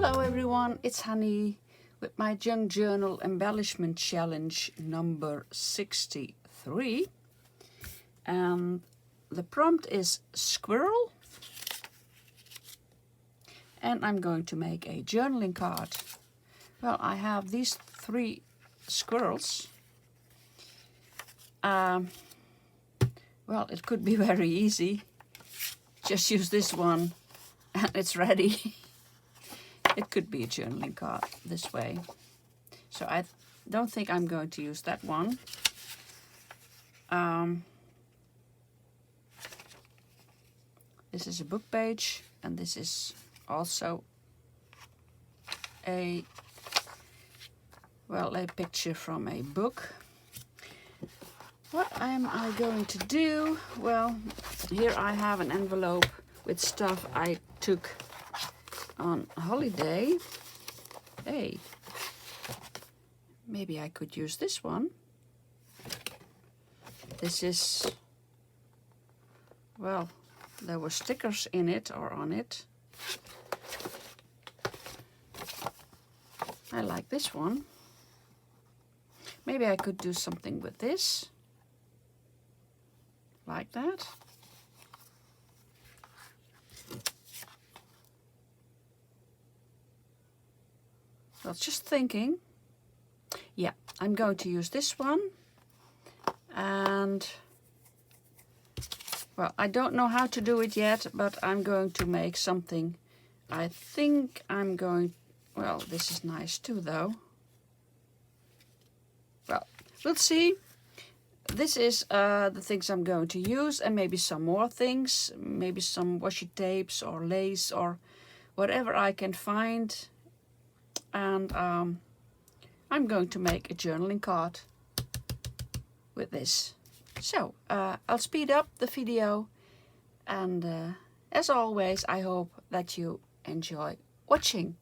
Hello everyone, it's Hanny with my Junk Journal Embellishment Challenge number 63. And the prompt is Squirrel. And I'm going to make a journaling card. Well, I have these 3 squirrels. Well, it could be very easy. Just use this one and it's ready. It could be a journaling card this way. So I don't think I'm going to use that one. This is a book page, and this is also a picture from a book. What am I going to do? Well, here I have an envelope with stuff I took on holiday. Hey, maybe I could use this one. This is, well, there were stickers in it or on it. I like this one. Maybe I could do something with this. Like that. I was just thinking. Yeah, I'm going to use this one. And well, I don't know how to do it yet, but I'm going to make something. I think I'm going, well, this is nice too though. Well, we'll see. This is the things I'm going to use, and maybe some more things, maybe some washi tapes or lace or whatever I can find. And I'm going to make a journaling card with this. So I'll speed up the video, and as always, I hope that you enjoy watching.